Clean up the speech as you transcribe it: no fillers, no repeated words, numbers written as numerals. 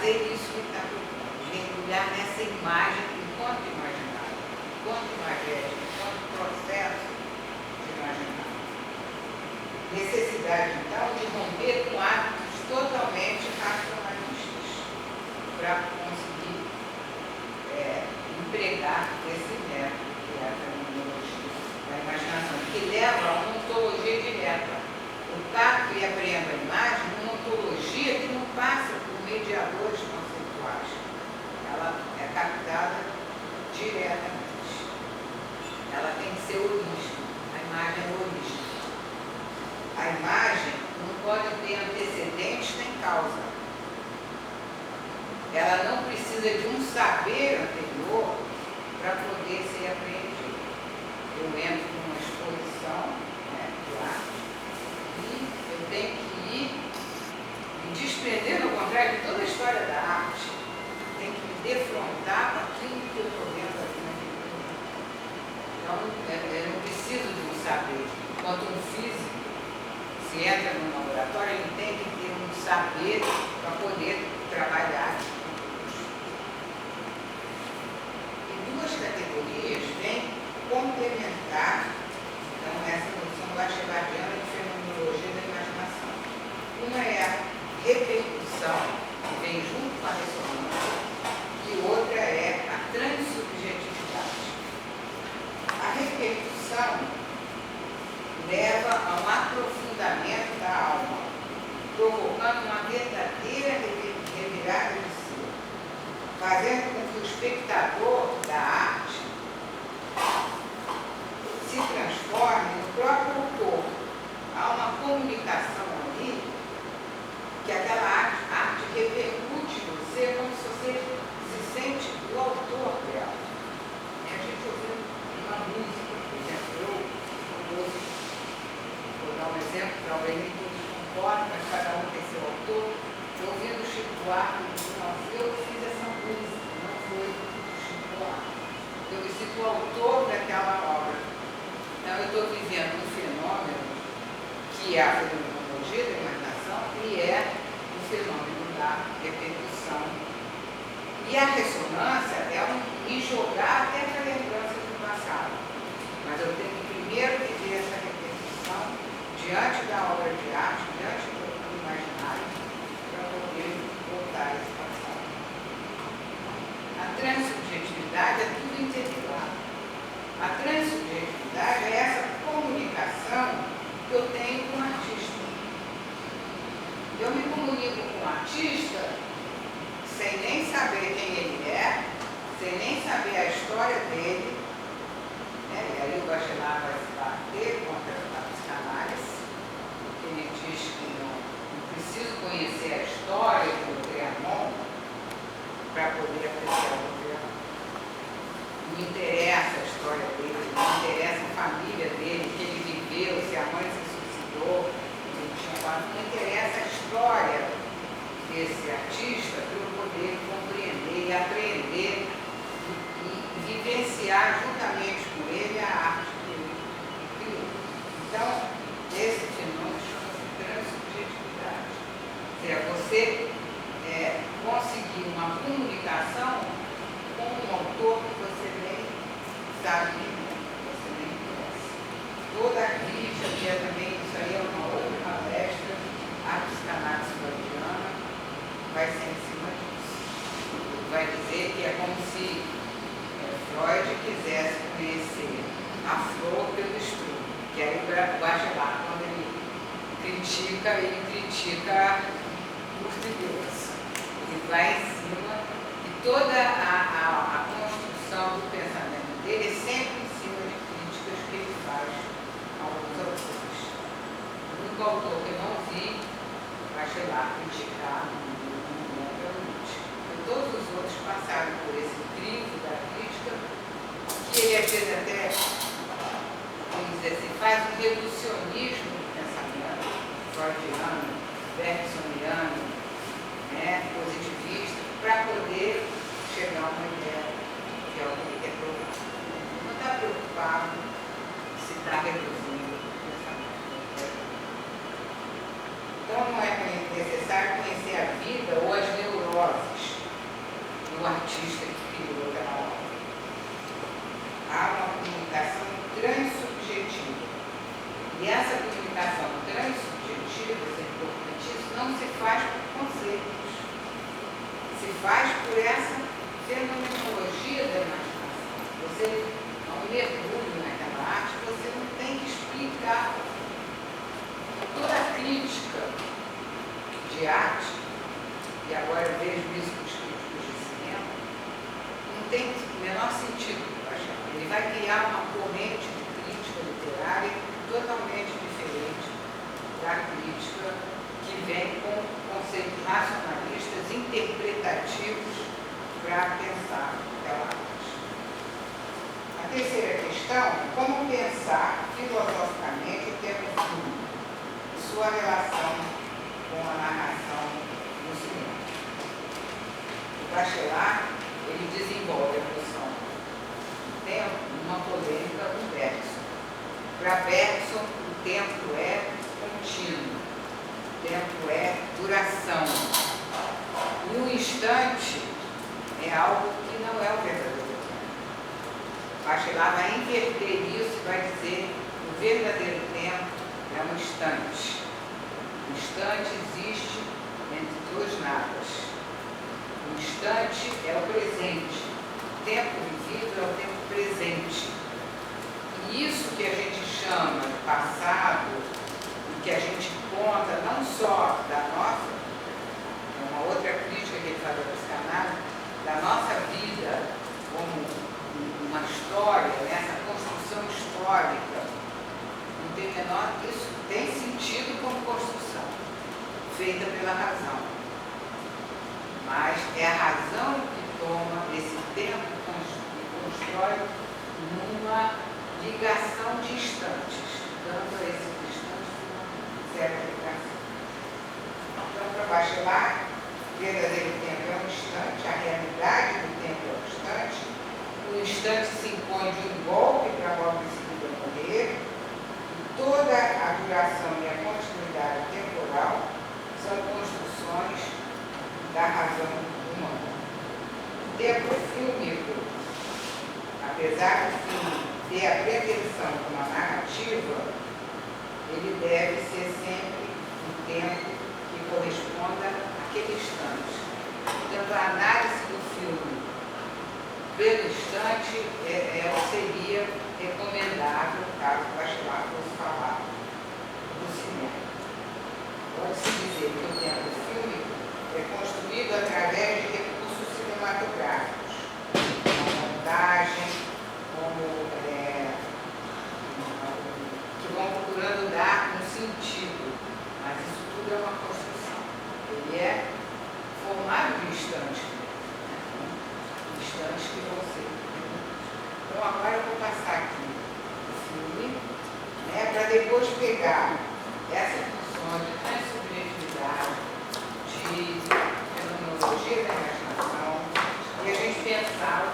fazer isso que está propondo, mergulhar nessa imagem enquanto imaginário, enquanto imagético, enquanto processo de imaginário. Necessidade, então, de romper com hábitos totalmente racionalistas para conseguir empregar esse método que é a fenomenologia da imaginação, que leva a uma ontologia direta. Eu capto e apreendo a imagem numa ontologia que não passa por mediadores conceituais. Ela é captada diretamente. Ela tem que ser holística. A imagem é holística. A imagem não pode ter antecedentes nem causa. Ela não precisa de um saber anterior para poder ser apreendida. Eu entro numa exposição, né, de arte, e eu tenho que ir me desprendendo, ao contrário de toda a história da arte, tenho que me defrontar com aquilo que eu estou vendo aqui naquele momento. Então, eu não preciso de um saber. Enquanto um físico, se entra num laboratório, ele tem que ter um saber para poder trabalhar. E duas categorias vêm complementar, então, essa noção bachelardiana de fenomenologia da imaginação. Uma é a repercussão, que vem junto com a ressonância, e outra é a transsubjetividade. A repercussão leva a um aprofundamento da alma, provocando uma verdadeira revirada de si, fazendo com que o espectador da arte se transforme no próprio autor. Há uma comunicação ali que aquela arte repercute em você como se você se sente o autor dela. A gente ouviu uma música, por exemplo, vou dar um exemplo, talvez nem todos concordem, mas cada um tem seu autor. Eu ouvindo Chico Buarque, eu fiz essa música, não foi Chico Buarque. Eu me sinto o autor daquela obra. Então, eu estou vivendo um fenômeno que é a fenomenologia da imaginação e é o fenômeno da repercussão. E a ressonância é me jogar até para lembranças do passado. Mas eu tenho que primeiro viver essa repercussão diante da obra de arte, diante do imaginário, para poder voltar a esse passado. A transsubjetividade é tudo interligado. A transsubjetividade é essa comunicação que eu tenho com o artista. Eu me comunico com o artista sem nem saber quem ele é, sem nem saber a história dele, né? E aí o Bachelard vai se bater contra a psicanálise, porque ele diz que não preciso conhecer a história do Trianon para poder apreciar o Trianon. Não me interessa a história dele, não me interessa a família dele, que ele viveu, se a mãe se suicidou, não me interessa a história desse artista para eu poder compreender e aprender e vivenciar juntamente com ele a arte que ele criou. Então, esse fenômeno chama-se transsubjetividade. Ou seja, você conseguir uma comunicação com um autor que você nem sabe quem é, que você nem conhece. Toda a crítica, que é também, isso aí é uma outra palestra, a psicanálise freudiana, vai ser em cima disso. Vai dizer que é como se Freud quisesse conhecer a flor pelo estrume, que aí o Bachelard, quando ele critica por Deus. Ele vai em cima e toda a construção do pensamento dele é sempre em cima de críticas que ele faz a alguns autores. O único autor que eu não vi Bachelard criticar no mundo é o Nietzsche. Todos os outros passaram por esse crivo da crítica, que ele às vezes até, vamos dizer assim, faz um reducionismo do pensamento freudiano, bergsoniano, positivista, para poder chegar a uma ideia que é o que ele quer provar. Não está preocupado se está reduzindo o pensamento. Então não é necessário conhecer a vida ou as neuroses você não mergulhe naquela arte, você não tem que explicar. Toda a crítica de arte, e agora eu vejo isso com os críticos de cinema, não tem o menor sentido. Ele vai criar uma corrente de crítica literária totalmente diferente da crítica que vem com conceitos racionalistas, interpretativos, para pensar aquela arte. A terceira questão é como pensar filosoficamente o tema filme e sua relação com a narração no cinema. O Bachelard, ele desenvolve a noção do tempo numa polêmica com Bergson. Para Bergson, o tempo é contínuo, o tempo é duração. E o instante é algo que não é o verdadeiro tempo. Bachelard vai inverter isso e vai dizer que o verdadeiro tempo é um instante. O instante existe entre dois nadas. O instante é o presente. O tempo vivido é o tempo presente. E isso que a gente chama de passado, e que a gente conta não só da nossa, uma outra crítica que ele faz da psicanálise, da nossa vida como uma história, essa construção histórica, não tem menor, isso tem sentido como construção, feita pela razão. Mas é a razão que toma esse tempo e constrói numa ligação de instantes, dando a esses instantes uma certa ligação. Então, para Bachelard, o verdadeiro tempo é um instante, a realidade do tempo é um instante, o instante se impõe de um golpe para logo em seguida morrer, e toda a duração e a continuidade temporal são construções da razão humana. O tempo fílmico, apesar do filme ter a pretensão de uma narrativa, ele deve ser sempre um tempo que corresponda àquele instante. Portanto, a análise do filme pelo instante seria recomendável caso o Bachelard fosse falar do cinema. Pode-se dizer que o tempo fílmico é construído através de recursos cinematográficos, como montagem, que vão procurando dar um sentido, mas isso tudo é uma construção. Ele é formado de instantes, instantes que vão ser. Então agora eu vou passar aqui o filme, para depois pegar essa função de transubjetividade, de fenomenologia da imaginação, e a gente pensar